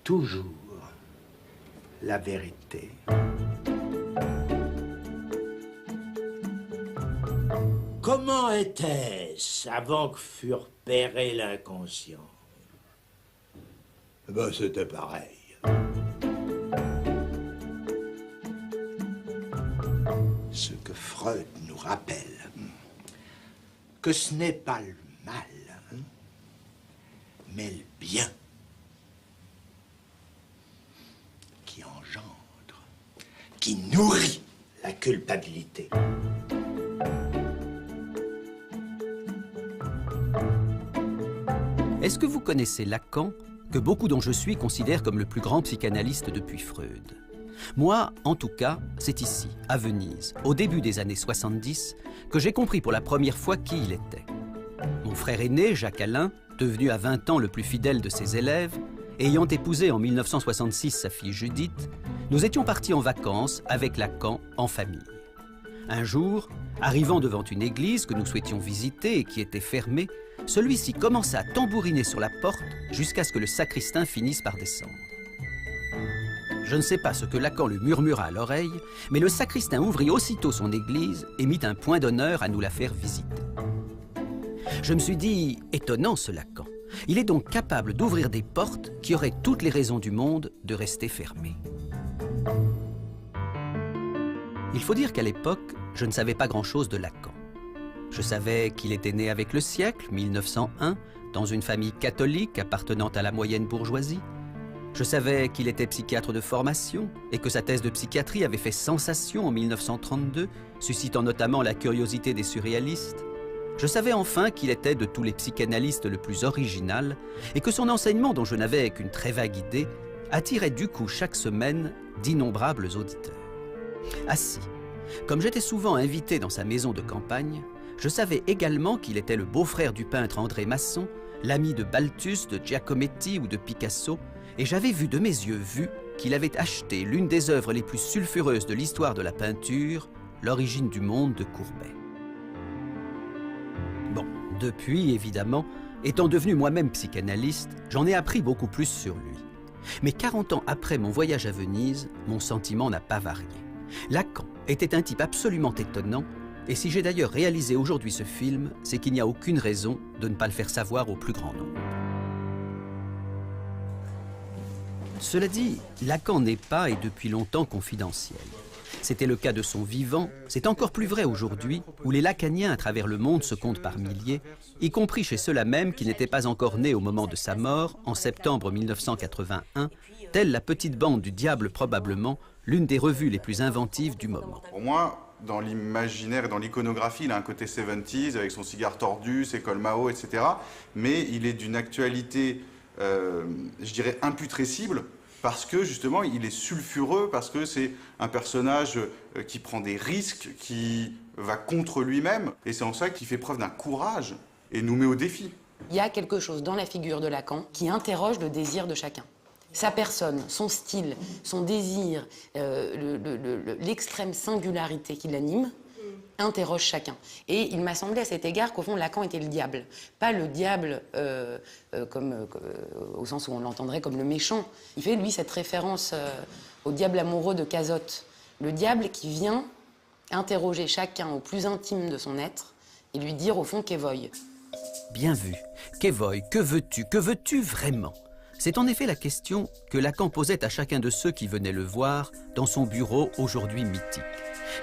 toujours la vérité. Comment était-ce avant que fût repéré l'inconscient? Ben, c'était pareil. Ce que Freud nous rappelle, que ce n'est pas le mal, mais le bien qui engendre, qui nourrit la culpabilité. Est-ce que vous connaissez Lacan, que beaucoup dont je suis considèrent comme le plus grand psychanalyste depuis Freud? Moi, en tout cas, c'est ici, à Venise, au début des années 70, que j'ai compris pour la première fois qui il était. Mon frère aîné, Jacques-Alain, devenu à 20 ans le plus fidèle de ses élèves, ayant épousé en 1966 sa fille Judith, nous étions partis en vacances avec Lacan en famille. Un jour, arrivant devant une église que nous souhaitions visiter et qui était fermée, celui-ci commença à tambouriner sur la porte jusqu'à ce que le sacristain finisse par descendre. Je ne sais pas ce que Lacan lui murmura à l'oreille, mais le sacristain ouvrit aussitôt son église et mit un point d'honneur à nous la faire visiter. Je me suis dit, étonnant ce Lacan. Il est donc capable d'ouvrir des portes qui auraient toutes les raisons du monde de rester fermées. Il faut dire qu'à l'époque, je ne savais pas grand-chose de Lacan. Je savais qu'il était né avec le siècle, 1901, dans une famille catholique appartenant à la moyenne bourgeoisie. Je savais qu'il était psychiatre de formation et que sa thèse de psychiatrie avait fait sensation en 1932, suscitant notamment la curiosité des surréalistes. Je savais enfin qu'il était de tous les psychanalystes le plus original et que son enseignement, dont je n'avais qu'une très vague idée, attirait du coup chaque semaine d'innombrables auditeurs. Ainsi, comme j'étais souvent invité dans sa maison de campagne, je savais également qu'il était le beau-frère du peintre André Masson, l'ami de Balthus, de Giacometti ou de Picasso, et j'avais vu de mes yeux qu'il avait acheté l'une des œuvres les plus sulfureuses de l'histoire de la peinture, L'origine du monde de Courbet. Bon, depuis, évidemment, étant devenu moi-même psychanalyste, j'en ai appris beaucoup plus sur lui. Mais 40 ans après mon voyage à Venise, mon sentiment n'a pas varié. Lacan était un type absolument étonnant, et si j'ai d'ailleurs réalisé aujourd'hui ce film, c'est qu'il n'y a aucune raison de ne pas le faire savoir au plus grand nombre. Cela dit, Lacan n'est pas et depuis longtemps confidentiel. C'était le cas de son vivant, c'est encore plus vrai aujourd'hui, où les lacaniens à travers le monde se comptent par milliers, y compris chez ceux-là même qui n'étaient pas encore nés au moment de sa mort, en septembre 1981, telle la petite bande du diable probablement, l'une des revues les plus inventives du moment. Pour moi, dans l'imaginaire et dans l'iconographie, il a un côté 70s avec son cigare tordu, ses cols Mao, etc. Mais il est d'une actualité, je dirais, imputrescible, parce que justement, il est sulfureux, parce que c'est un personnage qui prend des risques, qui va contre lui-même. Et c'est en ça qu'il fait preuve d'un courage et nous met au défi. Il y a quelque chose dans la figure de Lacan qui interroge le désir de chacun. Sa personne, son style, son désir, l'extrême singularité qui l'anime, interroge chacun. Et il m'a semblé à cet égard qu'au fond, Lacan était le diable. Pas le diable au sens où on l'entendrait comme le méchant. Il fait, lui, cette référence au diable amoureux de Cazotte. Le diable qui vient interroger chacun au plus intime de son être et lui dire, au fond, qu'Evoy. Bien vu. Qu'Evoy, que veux-tu vraiment? C'est en effet la question que Lacan posait à chacun de ceux qui venaient le voir dans son bureau aujourd'hui mythique.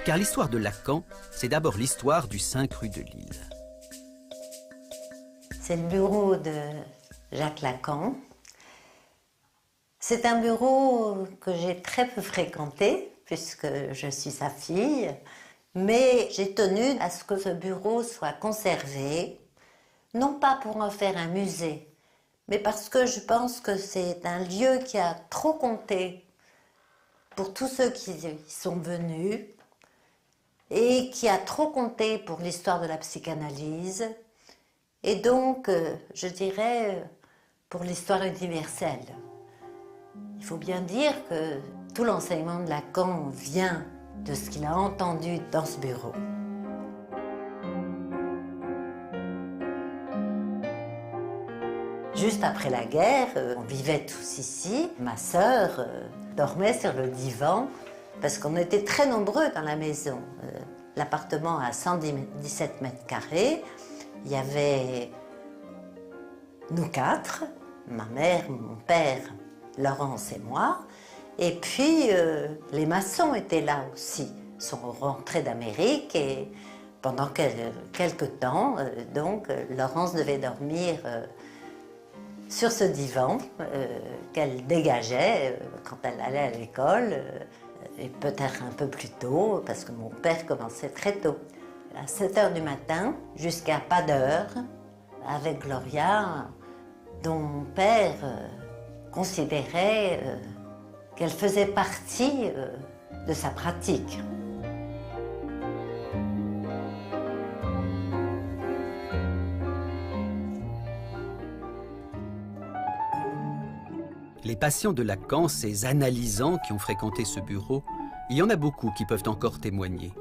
Car l'histoire de Lacan, c'est d'abord l'histoire du 5 rue de Lille. C'est le bureau de Jacques Lacan. C'est un bureau que j'ai très peu fréquenté, puisque je suis sa fille, mais j'ai tenu à ce que ce bureau soit conservé, non pas pour en faire un musée, mais parce que je pense que c'est un lieu qui a trop compté pour tous ceux qui y sont venus et qui a trop compté pour l'histoire de la psychanalyse et donc, je dirais, pour l'histoire universelle. Il faut bien dire que tout l'enseignement de Lacan vient de ce qu'il a entendu dans ce bureau. Juste après la guerre, on vivait tous ici. Ma sœur dormait sur le divan parce qu'on était très nombreux dans la maison. L'appartement a 117 mètres carrés. Il y avait nous quatre, ma mère, mon père, Laurence et moi. Et puis, les maçons étaient là aussi. Ils sont rentrés d'Amérique et pendant quelques temps, Laurence devait dormir sur ce divan qu'elle dégageait quand elle allait à l'école, et peut-être un peu plus tôt, parce que mon père commençait très tôt. À 7 h du matin, jusqu'à pas d'heure, avec Gloria, dont mon père considérait qu'elle faisait partie de sa pratique. Les patients de Lacan, ces analysants qui ont fréquenté ce bureau, il y en a beaucoup qui peuvent encore témoigner.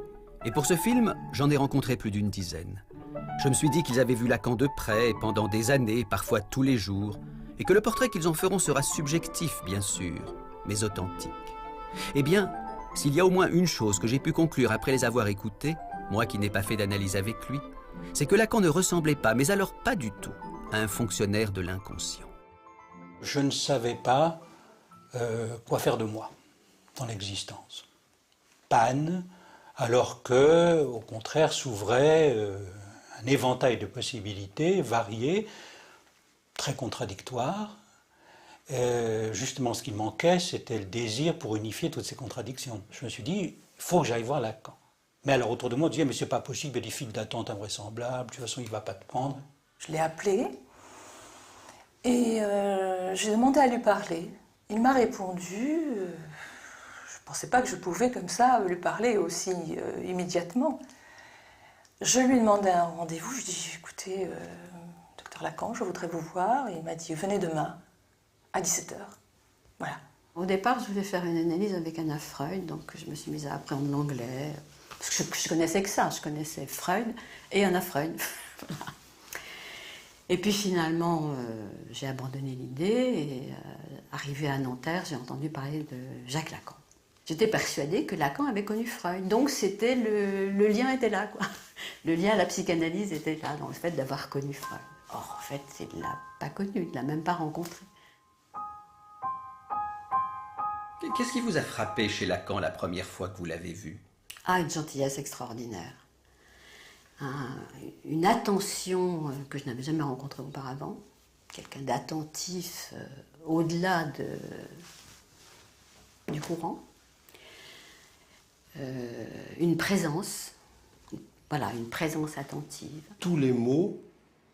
Et pour ce film, j'en ai rencontré plus d'une dizaine. Je me suis dit qu'ils avaient vu Lacan de près, pendant des années, parfois tous les jours, et que le portrait qu'ils en feront sera subjectif, bien sûr, mais authentique. Eh bien, s'il y a au moins une chose que j'ai pu conclure après les avoir écoutés, moi qui n'ai pas fait d'analyse avec lui, c'est que Lacan ne ressemblait pas, mais alors pas du tout, à un fonctionnaire de l'inconscient. Je ne savais pas quoi faire de moi dans l'existence. Panne, alors que, au contraire, s'ouvrait un éventail de possibilités variées, très contradictoires. Justement, ce qui manquait, c'était le désir pour unifier toutes ces contradictions. Je me suis dit, il faut que j'aille voir Lacan. Mais alors, autour de moi, on disait, mais c'est pas possible, il y a des files d'attente invraisemblables, de toute façon, il ne va pas te prendre. Je l'ai appelé et j'ai demandé à lui parler. Il m'a répondu. Je ne pensais pas que je pouvais comme ça lui parler aussi immédiatement. Je lui ai demandé un rendez-vous. Je lui ai dit, écoutez, docteur Lacan, je voudrais vous voir. Et il m'a dit, venez demain à 17 h. Voilà. Au départ, je voulais faire une analyse avec Anna Freud, donc je me suis mise à apprendre l'anglais. Parce que je connaissais que ça, je connaissais Freud et Anna Freud. Voilà. Et puis finalement, j'ai abandonné l'idée et arrivée à Nanterre, j'ai entendu parler de Jacques Lacan. J'étais persuadée que Lacan avait connu Freud, donc c'était le lien était là, quoi. Le lien à la psychanalyse était là, dans le fait d'avoir connu Freud. Or, en fait, il ne l'a pas connu, il ne l'a même pas rencontré. Qu'est-ce qui vous a frappé chez Lacan la première fois que vous l'avez vu? Ah, une gentillesse extraordinaire. Une attention que je n'avais jamais rencontrée auparavant. Quelqu'un d'attentif au-delà du courant. Une présence, voilà, une présence attentive. Tous les mots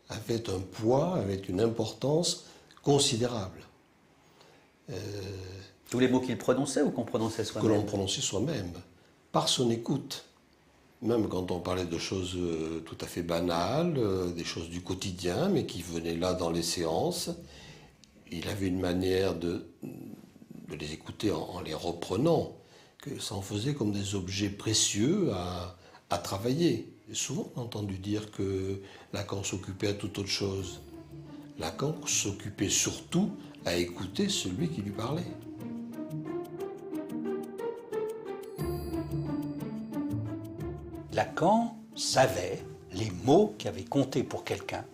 avaient un poids, avaient une importance considérable. Tous les mots qu'il prononçait ou qu'on prononçait soi-même? Que l'on prononçait soi-même, par son écoute. Même quand on parlait de choses tout à fait banales, des choses du quotidien, mais qui venaient là dans les séances, il avait une manière de les écouter en les reprenant, que ça en faisait comme des objets précieux à travailler. Et souvent, on a entendu dire que Lacan s'occupait à toute autre chose. Lacan s'occupait surtout à écouter celui qui lui parlait. Lacan savait les mots qui avaient compté pour quelqu'un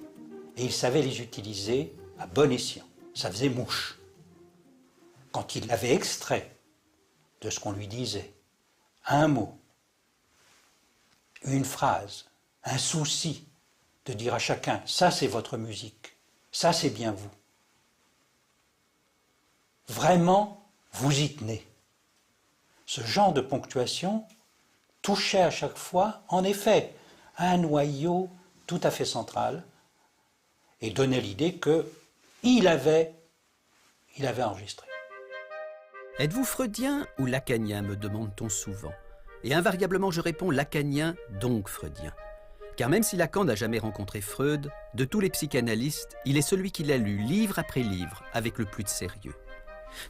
et il savait les utiliser à bon escient. Ça faisait mouche. Quand il avait extrait de ce qu'on lui disait un mot, une phrase, un souci de dire à chacun « ça c'est votre musique, ça c'est bien vous ». Vraiment, vous y tenez. Ce genre de ponctuation touchait à chaque fois, en effet, un noyau tout à fait central et donnait l'idée qu'il avait enregistré. Êtes-vous freudien ou lacanien, me demande-t-on souvent. Et invariablement, je réponds lacanien, donc freudien. Car même si Lacan n'a jamais rencontré Freud, de tous les psychanalystes, il est celui qui l'a lu livre après livre avec le plus de sérieux.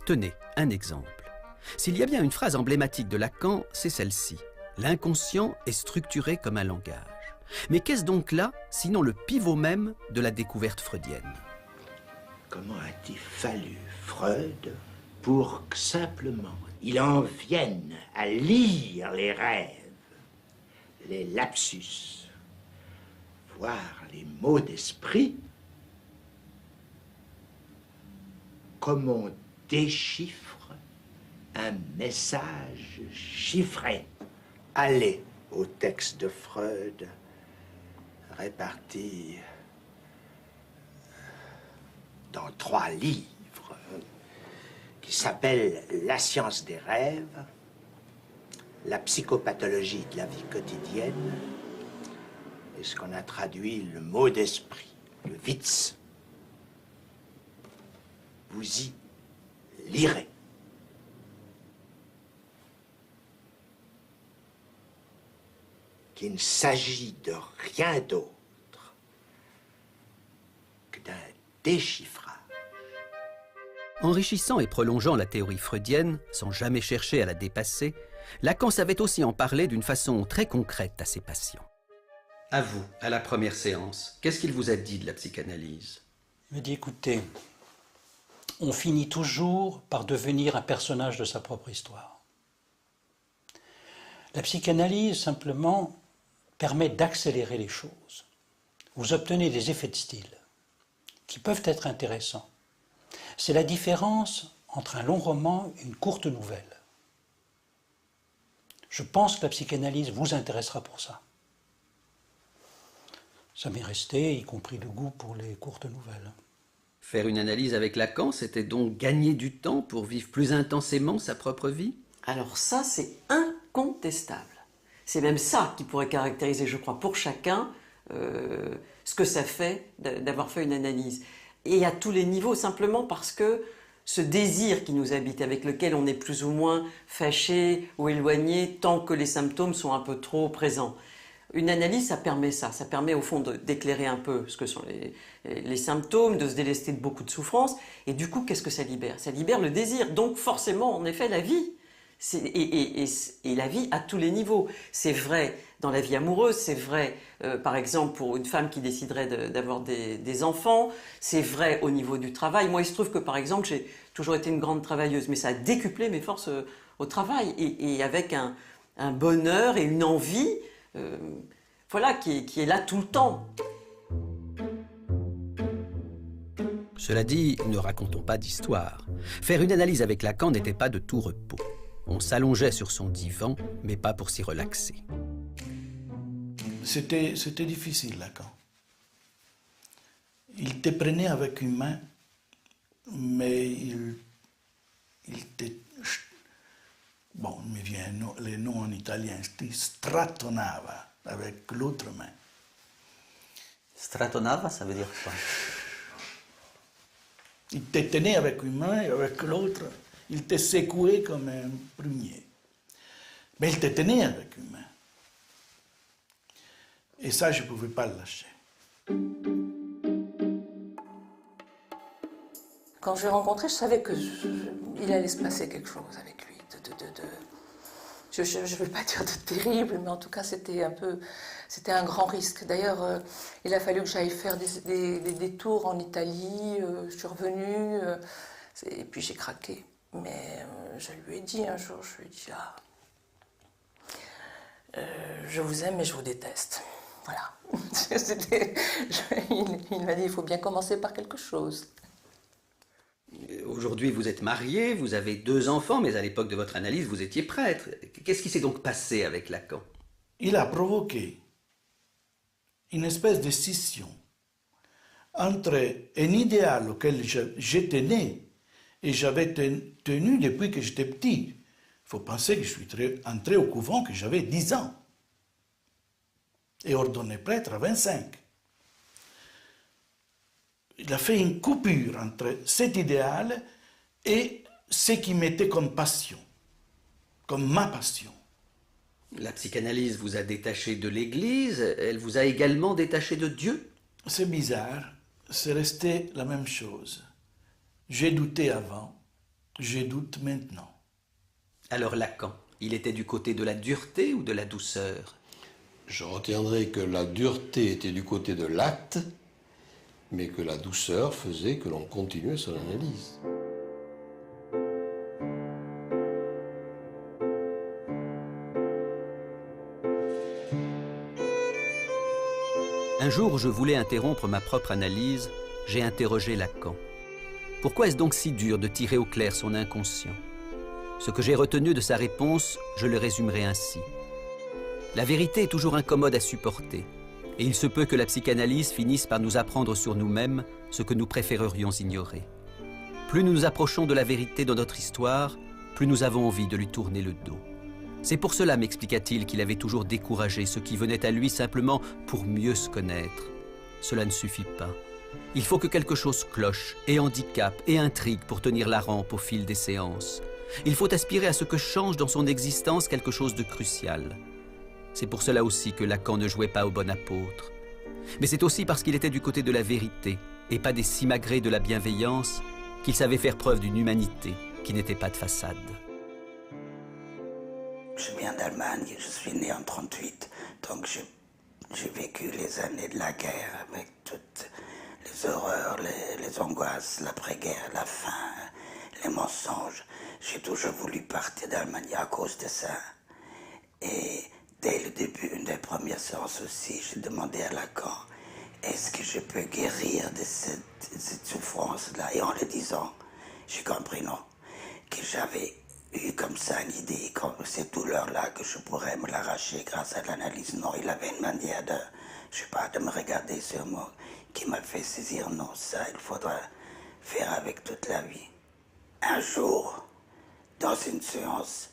Tenez, un exemple. S'il y a bien une phrase emblématique de Lacan, c'est celle-ci. L'inconscient est structuré comme un langage. Mais qu'est-ce donc là, sinon le pivot même de la découverte freudienne? comment a-t-il fallu Freud pour que simplement il en vienne à lire les rêves, les lapsus, voire les mots d'esprit, comme on déchiffre un message chiffré. Allez au texte de Freud, réparti dans 3 livres, qui s'appellent La science des rêves, La psychopathologie de la vie quotidienne, et ce qu'on a traduit le mot d'esprit, le Witz. Vous y lirez. Qu'il ne s'agit de rien d'autre que d'un déchiffrage. Enrichissant et prolongeant la théorie freudienne, sans jamais chercher à la dépasser, Lacan savait aussi en parler d'une façon très concrète à ses patients. À vous, à la première séance, qu'est-ce qu'il vous a dit de la psychanalyse? Il m'a dit, écoutez, on finit toujours par devenir un personnage de sa propre histoire. La psychanalyse, simplement, permet d'accélérer les choses. Vous obtenez des effets de style qui peuvent être intéressants. C'est la différence entre un long roman et une courte nouvelle. Je pense que la psychanalyse vous intéressera pour ça. Ça m'est resté, y compris le goût pour les courtes nouvelles. Faire une analyse avec Lacan, c'était donc gagner du temps pour vivre plus intensément sa propre vie? Alors ça, c'est incontestable. C'est même ça qui pourrait caractériser, je crois, pour chacun, ce que ça fait d'avoir fait une analyse. Et à tous les niveaux, simplement parce que ce désir qui nous habite, avec lequel on est plus ou moins fâché ou éloigné, tant que les symptômes sont un peu trop présents. Une analyse, ça permet au fond d'éclairer un peu ce que sont les symptômes, de se délester de beaucoup de souffrances, et du coup, qu'est-ce que ça libère? Ça libère le désir, donc forcément, en effet, la vie. Et la vie à tous les niveaux. C'est vrai dans la vie amoureuse, c'est vrai par exemple pour une femme qui déciderait d'avoir des enfants, c'est vrai au niveau du travail. Moi il se trouve que par exemple j'ai toujours été une grande travailleuse, mais ça a décuplé mes forces au travail et avec un bonheur et une envie voilà, qui est là tout le temps. Cela dit, ne racontons pas d'histoire. Faire une analyse avec Lacan n'était pas de tout repos. On s'allongeait sur son divan, mais pas pour s'y relaxer. C'était difficile, Lacan. Il te prenait avec une main, mais il te... Bon, il me vient le nom en italien, il stratonava avec l'autre main. Stratonava, ça veut dire quoi? Il te tenait avec une main et avec l'autre, il te secouait comme un prunier. Mais il te tenait avec une main. Et ça, je ne pouvais pas le lâcher. Quand je l'ai rencontré, je savais qu'il allait se passer quelque chose avec lui. Je ne vais pas dire de terrible, mais en tout cas, c'était un grand risque. D'ailleurs, il a fallu que j'aille faire des tours en Italie. Je suis revenue, et puis j'ai craqué. Mais je lui ai dit un jour, je lui ai dit, je vous aime, mais je vous déteste. Voilà. Il m'a dit, il faut bien commencer par quelque chose. Aujourd'hui, vous êtes marié, vous avez 2 enfants, mais à l'époque de votre analyse, vous étiez prêtre. Qu'est-ce qui s'est donc passé avec Lacan? Il a provoqué une espèce de scission entre un idéal auquel j'étais né et j'avais tenu depuis que j'étais petit. Il faut penser que je suis entré au couvent que j'avais 10 ans et ordonné prêtre à 25. Il a fait une coupure entre cet idéal et ce qui m'était comme passion, comme ma passion. La psychanalyse vous a détaché de l'Église, elle vous a également détaché de Dieu? C'est bizarre, c'est resté la même chose. J'ai douté avant, je doute maintenant. Alors Lacan, il était du côté de la dureté ou de la douceur? Je retiendrai que la dureté était du côté de l'acte mais que la douceur faisait que l'on continuait son analyse. Un jour où je voulais interrompre ma propre analyse, j'ai interrogé Lacan. Pourquoi est-ce donc si dur de tirer au clair son inconscient? Ce que j'ai retenu de sa réponse, je le résumerai ainsi. La vérité est toujours incommode à supporter, et il se peut que la psychanalyse finisse par nous apprendre sur nous-mêmes ce que nous préférerions ignorer. Plus nous nous approchons de la vérité dans notre histoire, plus nous avons envie de lui tourner le dos. C'est pour cela, m'expliqua-t-il, qu'il avait toujours découragé ceux qui venaient à lui simplement pour mieux se connaître. Cela ne suffit pas. Il faut que quelque chose cloche, et handicape, et intrigue pour tenir la rampe au fil des séances. Il faut aspirer à ce que change dans son existence quelque chose de crucial. C'est pour cela aussi que Lacan ne jouait pas au bon apôtre. Mais c'est aussi parce qu'il était du côté de la vérité, et pas des simagrées de la bienveillance, qu'il savait faire preuve d'une humanité qui n'était pas de façade. Je viens d'Allemagne, je suis né en 1938, donc j'ai vécu les années de la guerre avec toutes les horreurs, les angoisses, l'après-guerre, la faim, les mensonges. J'ai toujours voulu partir d'Allemagne à cause de ça. Et dès le début, une des premières séances aussi, j'ai demandé à Lacan, est-ce que je peux guérir de cette souffrance-là? Et en le disant, j'ai compris non, que j'avais eu comme ça une idée, comme cette douleur-là, que je pourrais me l'arracher grâce à l'analyse. Non, il avait une manière de, je sais pas, de me regarder sur moi, qui m'a fait saisir, non, ça, il faudra faire avec toute la vie. Un jour, dans une séance,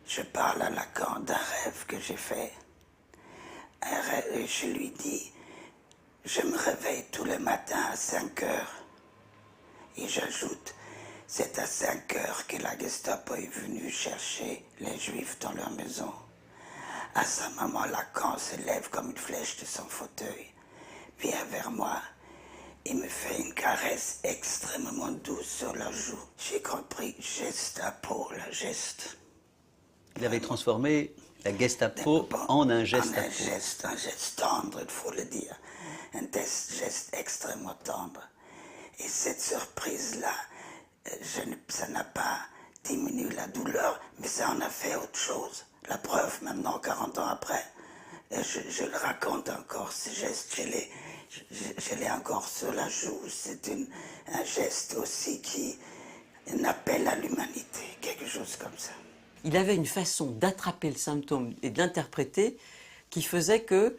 je parle à Lacan d'un rêve que j'ai fait. Un rêve, et je lui dis, je me réveille tous les matins à 5 heures. Et j'ajoute, c'est à 5 heures que la Gestapo est venue chercher les Juifs dans leur maison. À ce moment, Lacan se lève comme une flèche de son fauteuil, vient vers moi et me fait une caresse extrêmement douce sur la joue. J'ai compris, Gestapo, le geste. Il avait transformé la Gestapo en un geste. Un geste tendre, il faut le dire. Un geste extrêmement tendre. Et cette surprise-là, ça n'a pas diminué la douleur, mais ça en a fait autre chose. La preuve, maintenant, 40 ans après, je le raconte encore, ce geste, je l'ai encore sur la joue. C'est un geste aussi qui un appel à l'humanité, quelque chose comme ça. Il avait une façon d'attraper le symptôme et de l'interpréter qui faisait que,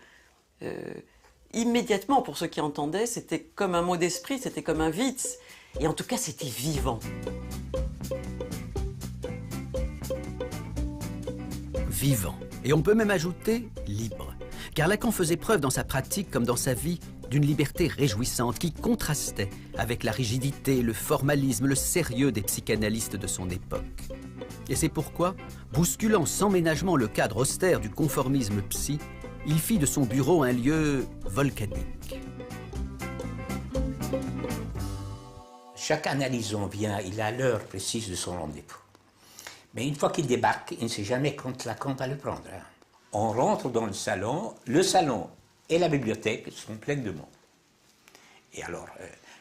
immédiatement, pour ceux qui entendaient, c'était comme un mot d'esprit, c'était comme un Witz. Et en tout cas, c'était vivant. Vivant. Et on peut même ajouter libre. Car Lacan faisait preuve dans sa pratique comme dans sa vie d'une liberté réjouissante qui contrastait avec la rigidité, le formalisme, le sérieux des psychanalystes de son époque. Et c'est pourquoi, bousculant sans ménagement le cadre austère du conformisme psy, il fit de son bureau un lieu volcanique. Chaque analysant vient, il a l'heure précise de son rendez-vous. Mais une fois qu'il débarque, il ne sait jamais quand Lacan va le prendre. On rentre dans le salon et la bibliothèque sont pleines de monde. Et alors,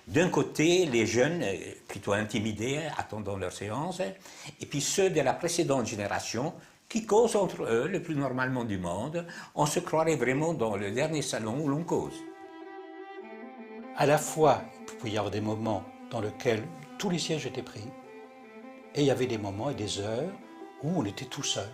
d'un côté, les jeunes, plutôt intimidés, attendant leur séance, et puis ceux de la précédente génération, qui causent entre eux le plus normalement du monde. On se croirait vraiment dans le dernier salon où l'on cause. À la fois, il pouvait y avoir des moments dans lesquels tous les sièges étaient pris, et il y avait des moments et des heures où on était tout seul.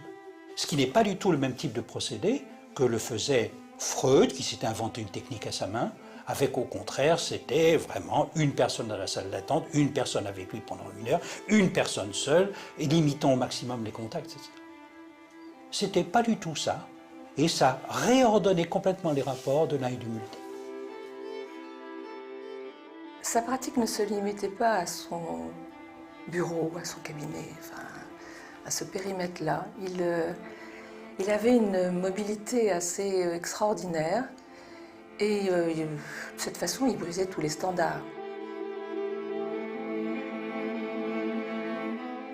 Ce qui n'est pas du tout le même type de procédé que le faisait Freud, qui s'était inventé une technique à sa main, avec au contraire, c'était vraiment une personne dans la salle d'attente, une personne avec lui pendant 1 heure, une personne seule, et limitant au maximum les contacts, etc. C'était pas du tout ça, et ça réordonnait complètement les rapports de l'un et du multi. Sa pratique ne se limitait pas à son bureau, à son cabinet, enfin, à ce périmètre-là. Il avait une mobilité assez extraordinaire et de cette façon, il brisait tous les standards.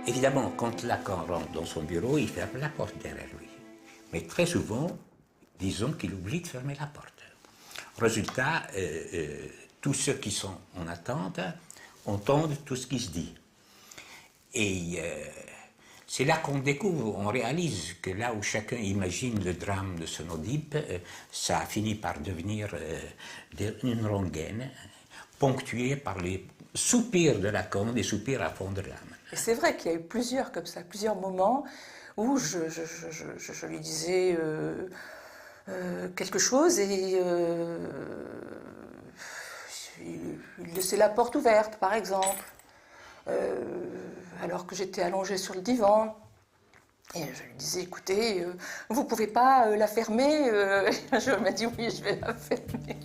Évidemment, quand Lacan rentre dans son bureau, il ferme la porte derrière lui. Mais très souvent, disons qu'il oublie de fermer la porte. Résultat, tous ceux qui sont en attente entendent tout ce qui se dit. Et c'est là qu'on découvre, on réalise que là où chacun imagine le drame de son Oedipe, ça a fini par devenir une rengaine, ponctuée par les soupirs de Lacan, des soupirs à fond de l'âme. Et c'est vrai qu'il y a eu plusieurs comme ça, plusieurs moments où je lui disais quelque chose et il laissait la porte ouverte, par exemple, alors que j'étais allongée sur le divan. Et je lui disais, écoutez, vous ne pouvez pas la fermer. Je m'a dit, oui, je vais la fermer.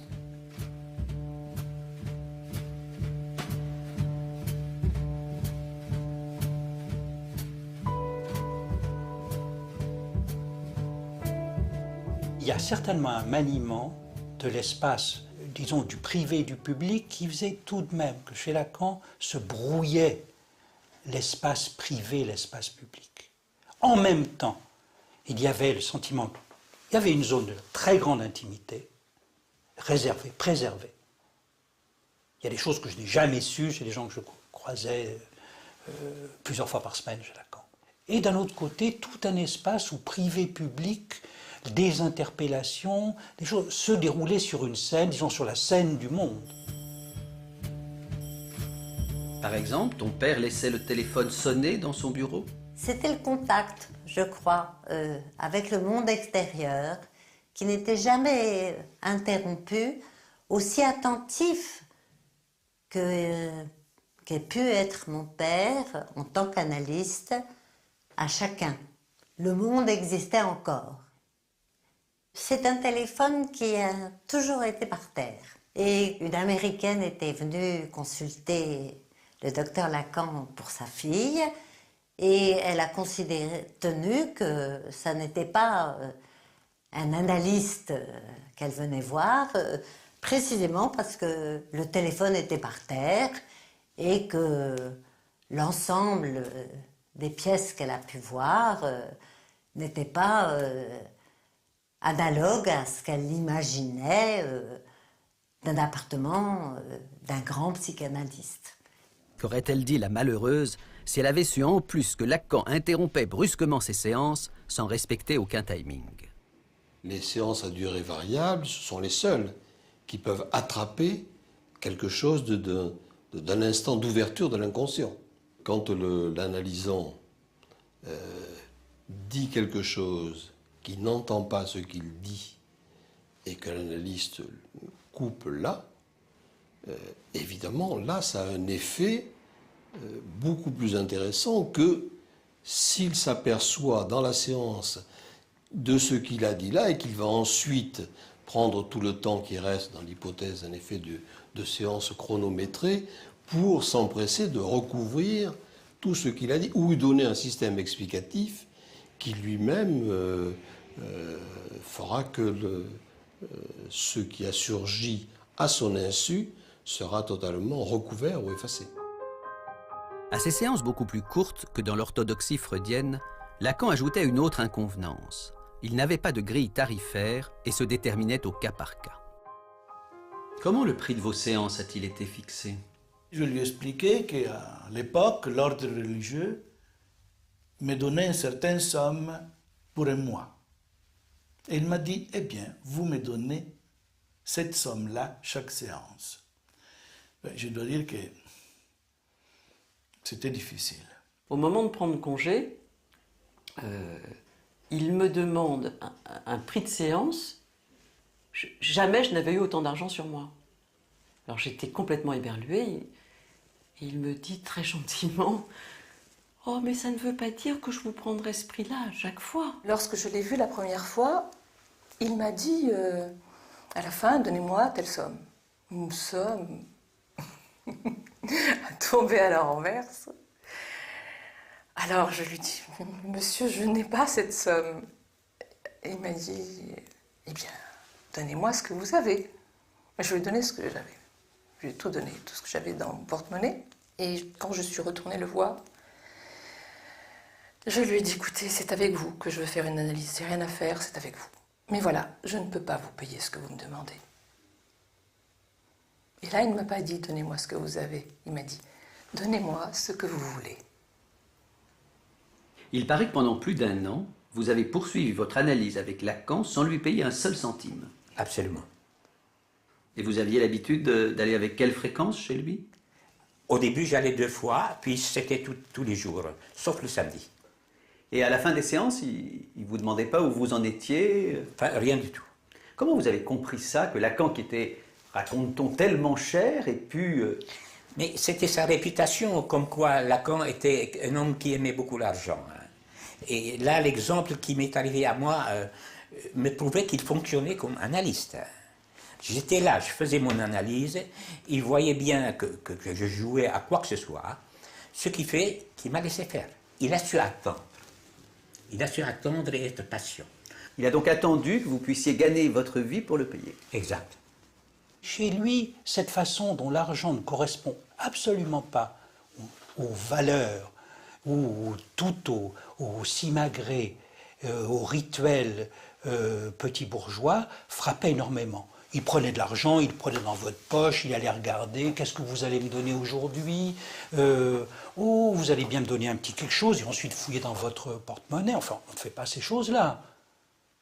Il y a certainement un maniement de l'espace, disons, du privé et du public qui faisait tout de même que chez Lacan se brouillait l'espace privé, l'espace public. En même temps, il y avait le sentiment, il y avait une zone de très grande intimité, réservée, préservée. Il y a des choses que je n'ai jamais sues chez les gens que je croisais plusieurs fois par semaine chez Lacan. Et d'un autre côté, tout un espace où privé-public, des interpellations, des choses se déroulaient sur une scène, disons sur la scène du monde. Par exemple, ton père laissait le téléphone sonner dans son bureau? C'était le contact, je crois, avec le monde extérieur, qui n'était jamais interrompu, aussi attentif qu'ait pu être mon père en tant qu'analyste à chacun. Le monde existait encore. C'est un téléphone qui a toujours été par terre. Et une Américaine était venue consulter le docteur Lacan pour sa fille, et elle a tenu que ça n'était pas un analyste qu'elle venait voir, précisément parce que le téléphone était par terre et que l'ensemble des pièces qu'elle a pu voir n'était pas analogue à ce qu'elle imaginait d'un appartement d'un grand psychanalyste. Qu'aurait-elle dit, la malheureuse, si elle avait su en plus que Lacan interrompait brusquement ses séances sans respecter aucun timing? Les séances à durée variable, ce sont les seules qui peuvent attraper quelque chose d'un instant d'ouverture de l'inconscient. Quand l'analysant dit quelque chose qui n'entend pas ce qu'il dit et que l'analyste coupe là, évidemment, là, ça a un effet beaucoup plus intéressant que s'il s'aperçoit dans la séance de ce qu'il a dit là et qu'il va ensuite prendre tout le temps qui reste dans l'hypothèse d'un effet de séance chronométrée pour s'empresser de recouvrir tout ce qu'il a dit ou lui donner un système explicatif qui lui-même fera que ce qui a surgi à son insu sera totalement recouvert ou effacé. À ces séances beaucoup plus courtes que dans l'orthodoxie freudienne, Lacan ajoutait une autre inconvenance. Il n'avait pas de grille tarifaire et se déterminait au cas par cas. Comment le prix de vos séances a-t-il été fixé? Je lui ai expliqué qu'à l'époque, l'ordre religieux me donnait une certaine somme pour un mois. Et il m'a dit, eh bien, vous me donnez cette somme-là chaque séance. Je dois dire que c'était difficile. Au moment de prendre congé, il me demande un prix de séance. Jamais je n'avais eu autant d'argent sur moi. Alors j'étais complètement éberluée. Et il me dit très gentiment, « Oh, mais ça ne veut pas dire que je vous prendrai ce prix-là à chaque fois. » Lorsque je l'ai vu la première fois, il m'a dit, à la fin, donnez-moi telle somme. Une somme tombée à la renverse. Alors je lui dis, monsieur, je n'ai pas cette somme. Et il m'a dit, eh bien, donnez-moi ce que vous avez. Je lui ai donné ce que j'avais. Je lui ai tout donné, tout ce que j'avais dans mon porte-monnaie. Et quand je suis retournée le voir, je lui ai dit, écoutez, c'est avec vous que je veux faire une analyse. C'est rien à faire, c'est avec vous. Mais voilà, je ne peux pas vous payer ce que vous me demandez. Et là, il ne m'a pas dit « donnez-moi ce que vous avez ». Il m'a dit « donnez-moi ce que vous voulez ». Il paraît que pendant plus d'1 an, vous avez poursuivi votre analyse avec Lacan sans lui payer un seul centime. Absolument. Et vous aviez l'habitude d'aller avec quelle fréquence chez lui? Au début, j'allais 2 fois, puis c'était tous les jours, sauf le samedi. Et à la fin des séances, il ne vous demandait pas où vous en étiez? Enfin, rien du tout. Comment vous avez compris ça, que Lacan, qui était, raconte-t-on, tellement cher, ait pu... Mais c'était sa réputation, comme quoi Lacan était un homme qui aimait beaucoup l'argent. Et là, l'exemple qui m'est arrivé à moi me prouvait qu'il fonctionnait comme analyste. J'étais là, je faisais mon analyse, il voyait bien que je jouais à quoi que ce soit, ce qui fait qu'il m'a laissé faire. Il a su attendre. Il a su attendre et être patient. Il a donc attendu que vous puissiez gagner votre vie pour le payer. Exact. Chez lui, cette façon dont l'argent ne correspond absolument pas aux valeurs ou tout au simagré, au rituel petit bourgeois, frappait énormément. Il prenait de l'argent, il le prenait dans votre poche, il allait regarder, qu'est-ce que vous allez me donner aujourd'hui? Oh, vous allez bien me donner un petit quelque chose, et ensuite fouiller dans votre porte-monnaie. Enfin, on ne fait pas ces choses-là.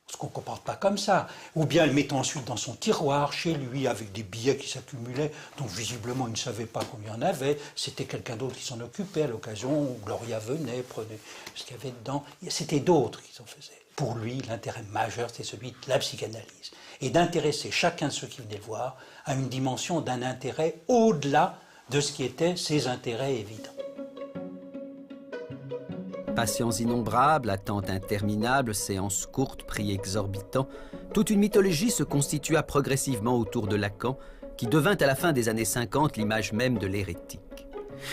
Parce qu'on ne comporte pas comme ça. Ou bien le mettant ensuite dans son tiroir, chez lui, avec des billets qui s'accumulaient, dont visiblement il ne savait pas combien il y en avait. C'était quelqu'un d'autre qui s'en occupait à l'occasion où Gloria venait, prenait ce qu'il y avait dedans. C'était d'autres qui s'en faisaient. Pour lui, l'intérêt majeur, c'est celui de la psychanalyse. Et d'intéresser chacun de ceux qui venaient le voir à une dimension d'un intérêt au-delà de ce qui étaient ses intérêts évidents. Patients innombrables, attentes interminables, séances courtes, prix exorbitants, toute une mythologie se constitua progressivement autour de Lacan, qui devint à la fin des années 50 l'image même de l'hérétique.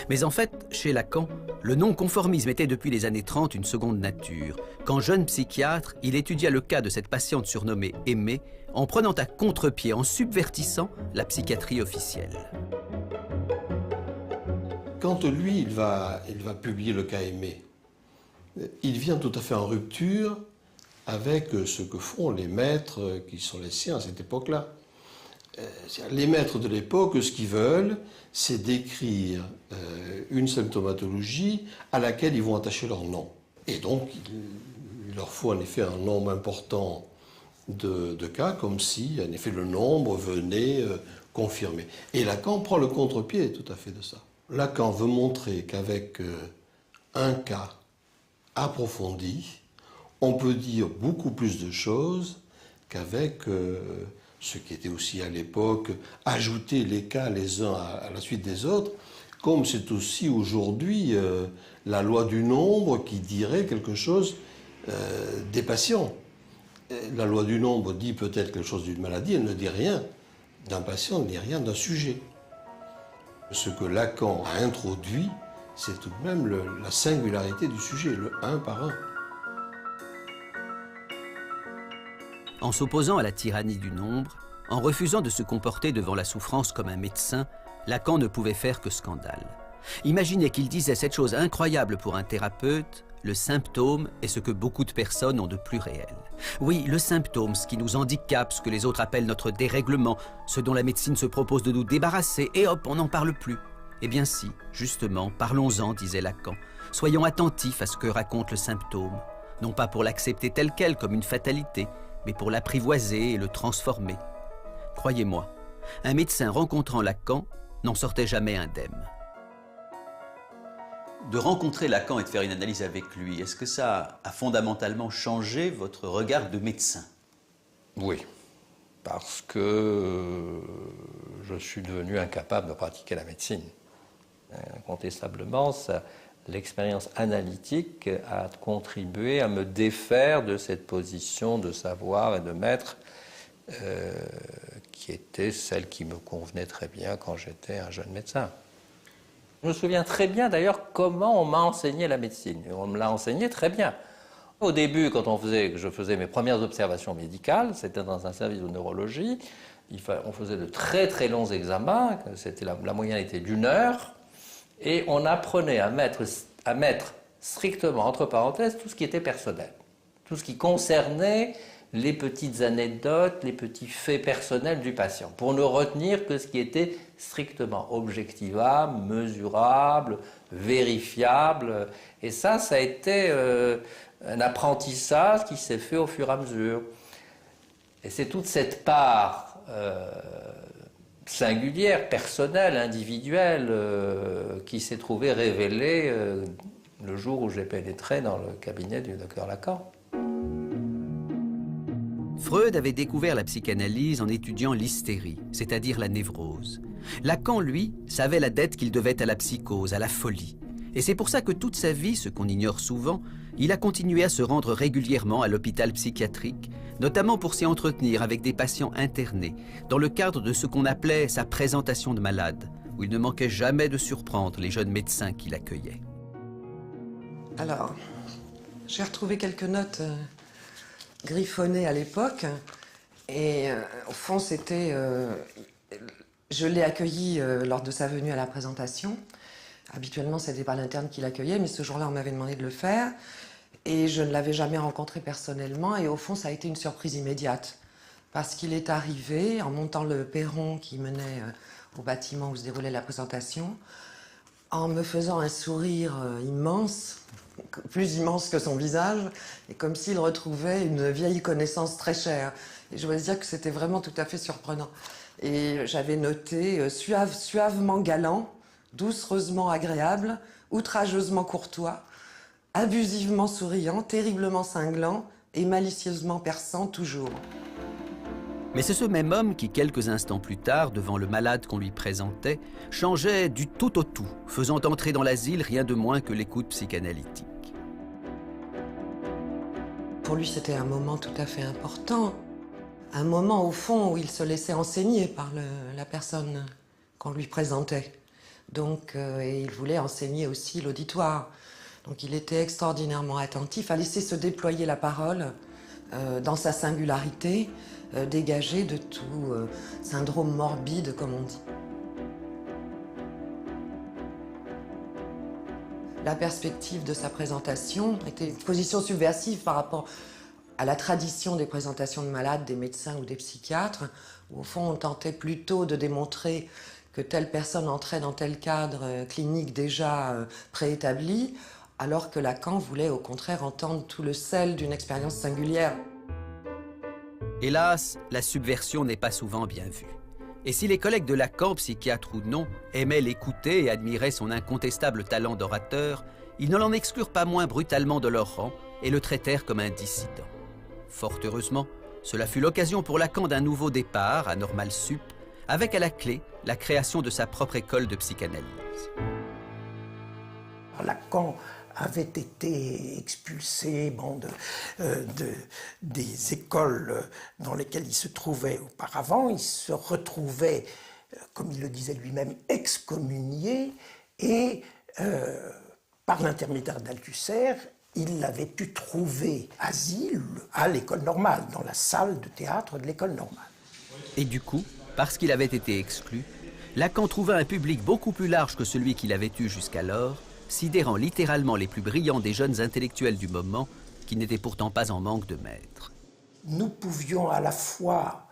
Mais en fait, chez Lacan, le non-conformisme était depuis les années 30 une seconde nature. Quand jeune psychiatre, il étudia le cas de cette patiente surnommée Aimée, en prenant à contre-pied, en subvertissant la psychiatrie officielle. Quand lui, il va publier le cas Aimée, il vient tout à fait en rupture avec ce que font les maîtres qui sont les siens à cette époque-là. Les maîtres de l'époque, ce qu'ils veulent, c'est décrire une symptomatologie à laquelle ils vont attacher leur nom. Et donc, il leur faut en effet un nombre important de cas, comme si, en effet, le nombre venait confirmer. Et Lacan prend le contre-pied tout à fait de ça. Lacan veut montrer qu'avec un cas approfondi, on peut dire beaucoup plus de choses qu'avec ce qui était aussi à l'époque ajouter les cas les uns à la suite des autres, comme c'est aussi aujourd'hui la loi du nombre qui dirait quelque chose des patients. La loi du nombre dit peut-être quelque chose d'une maladie, elle ne dit rien d'un patient, elle ne dit rien d'un sujet. Ce que Lacan a introduit, c'est tout de même la singularité du sujet, le un par un. En s'opposant à la tyrannie du nombre, en refusant de se comporter devant la souffrance comme un médecin, Lacan ne pouvait faire que scandale. Imaginez qu'il disait cette chose incroyable pour un thérapeute: le symptôme est ce que beaucoup de personnes ont de plus réel. Oui, le symptôme, ce qui nous handicape, ce que les autres appellent notre dérèglement, ce dont la médecine se propose de nous débarrasser, et hop, on n'en parle plus. Eh bien si, justement, parlons-en, disait Lacan. Soyons attentifs à ce que raconte le symptôme, non pas pour l'accepter tel quel comme une fatalité, mais pour l'apprivoiser et le transformer. Croyez-moi, un médecin rencontrant Lacan n'en sortait jamais indemne. De rencontrer Lacan et de faire une analyse avec lui, est-ce que ça a fondamentalement changé votre regard de médecin? Oui, parce que je suis devenu incapable de pratiquer la médecine. Incontestablement, l'expérience analytique a contribué à me défaire de cette position de savoir et de maître qui était celle qui me convenait très bien quand j'étais un jeune médecin. Je me souviens très bien d'ailleurs comment on m'a enseigné la médecine. On me l'a enseigné très bien. Au début, quand je faisais mes premières observations médicales, c'était dans un service de neurologie, on faisait de très très longs examens, la moyenne était d'1 heure, et on apprenait à mettre strictement entre parenthèses tout ce qui était personnel, tout ce qui concernait les petites anecdotes, les petits faits personnels du patient, pour ne retenir que ce qui était strictement objectivable, mesurable, vérifiable. Et ça a été un apprentissage qui s'est fait au fur et à mesure. Et c'est toute cette part singulière, personnelle, individuelle, qui s'est trouvée révélée le jour où j'ai pénétré dans le cabinet du docteur Lacan. Freud avait découvert la psychanalyse en étudiant l'hystérie, c'est-à-dire la névrose. Lacan, lui, savait la dette qu'il devait à la psychose, à la folie. Et c'est pour ça que toute sa vie, ce qu'on ignore souvent, il a continué à se rendre régulièrement à l'hôpital psychiatrique, notamment pour s'y entretenir avec des patients internés, dans le cadre de ce qu'on appelait sa présentation de malade, où il ne manquait jamais de surprendre les jeunes médecins qui l'accueillaient. Alors, j'ai retrouvé quelques notes griffonnées à l'époque, et au fond, c'était... je l'ai accueilli lors de sa venue à la présentation. Habituellement, c'était pas l'interne qui l'accueillait, mais ce jour-là, on m'avait demandé de le faire. Et je ne l'avais jamais rencontré personnellement. Et au fond, ça a été une surprise immédiate. Parce qu'il est arrivé, en montant le perron qui menait au bâtiment où se déroulait la présentation, en me faisant un sourire immense, plus immense que son visage, et comme s'il retrouvait une vieille connaissance très chère. Et je dois dire que c'était vraiment tout à fait surprenant. Et j'avais noté suavement galant, doucereusement agréable, outrageusement courtois, abusivement souriant, terriblement cinglant et malicieusement perçant toujours. Mais c'est ce même homme qui, quelques instants plus tard, devant le malade qu'on lui présentait, changeait du tout au tout, faisant entrer dans l'asile rien de moins que l'écoute psychanalytique. Pour lui, c'était un moment tout à fait important. Un moment, au fond, où il se laissait enseigner par la personne qu'on lui présentait. Donc, et il voulait enseigner aussi l'auditoire. Donc il était extraordinairement attentif à laisser se déployer la parole dans sa singularité, dégagée de tout syndrome morbide, comme on dit. La perspective de sa présentation était une position subversive par rapport à la tradition des présentations de malades, des médecins ou des psychiatres, où au fond on tentait plutôt de démontrer que telle personne entrait dans tel cadre clinique déjà préétabli, alors que Lacan voulait au contraire entendre tout le sel d'une expérience singulière. Hélas, la subversion n'est pas souvent bien vue. Et si les collègues de Lacan, psychiatres ou non, aimaient l'écouter et admiraient son incontestable talent d'orateur, ils ne l'en exclurent pas moins brutalement de leur rang et le traitèrent comme un dissident. Fort heureusement, cela fut l'occasion pour Lacan d'un nouveau départ à Normal Sup, avec à la clé la création de sa propre école de psychanalyse. Lacan avait été expulsé des écoles dans lesquelles il se trouvait auparavant. Il se retrouvait, comme il le disait lui-même, excommunié et par l'intermédiaire d'Althusser, il avait pu trouver asile à l'école normale, dans la salle de théâtre de l'école normale. Et du coup, parce qu'il avait été exclu, Lacan trouva un public beaucoup plus large que celui qu'il avait eu jusqu'alors, sidérant littéralement les plus brillants des jeunes intellectuels du moment, qui n'étaient pourtant pas en manque de maîtres. Nous pouvions à la fois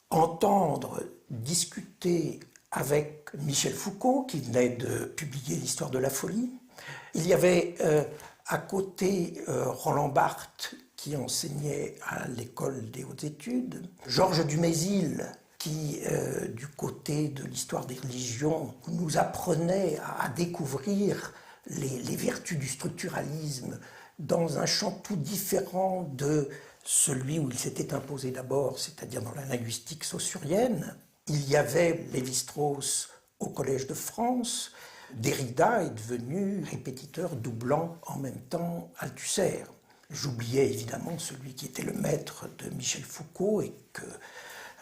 entendre, discuter avec Michel Foucault, qui venait de publier l'Histoire de la folie. Il y avait à côté Roland Barthes, qui enseignait à l'école des hautes études, Georges Dumézil, qui, du côté de l'histoire des religions, nous apprenait à découvrir les vertus du structuralisme dans un champ tout différent de celui où il s'était imposé d'abord, c'est-à-dire dans la linguistique saussurienne. Il y avait Lévi-Strauss au Collège de France. Derrida est devenu répétiteur doublant en même temps Althusser. J'oubliais évidemment celui qui était le maître de Michel Foucault et que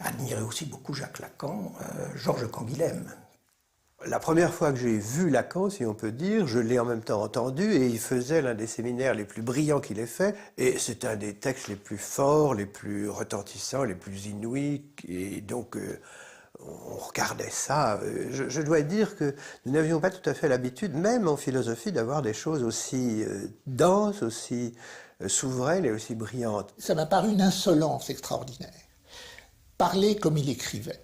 admirait aussi beaucoup Jacques Lacan, Georges Canguilhem. La première fois que j'ai vu Lacan, si on peut dire, je l'ai en même temps entendu et il faisait l'un des séminaires les plus brillants qu'il ait fait. Et c'est un des textes les plus forts, les plus retentissants, les plus inouïs. Et donc, on regardait ça. Je dois dire que nous n'avions pas tout à fait l'habitude, même en philosophie, d'avoir des choses aussi denses, aussi souveraine et aussi brillante. Ça m'a paru une insolence extraordinaire. Parler comme il écrivait.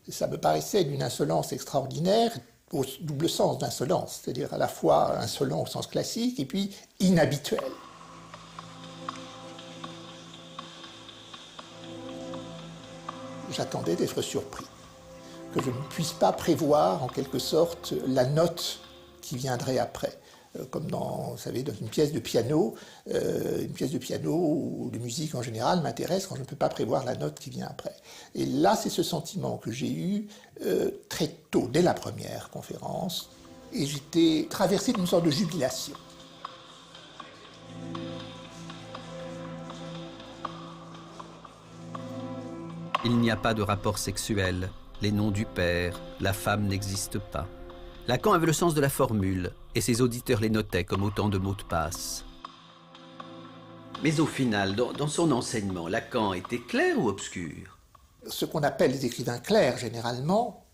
Ça me paraissait d'une insolence extraordinaire, au double sens d'insolence, c'est-à-dire à la fois insolent au sens classique et puis inhabituel. J'attendais d'être surpris, que je ne puisse pas prévoir en quelque sorte la note qui viendrait après. Comme dans, vous savez, dans une pièce de piano ou de musique en général m'intéresse quand je ne peux pas prévoir la note qui vient après. Et là, c'est ce sentiment que j'ai eu très tôt, dès la première conférence, et j'étais traversé d'une sorte de jubilation. Il n'y a pas de rapport sexuel, les noms du père, la femme n'existent pas. Lacan avait le sens de la formule, et ses auditeurs les notaient comme autant de mots de passe. Mais au final, dans son enseignement, Lacan était clair ou obscur? Ce qu'on appelle les écrivains clairs, généralement,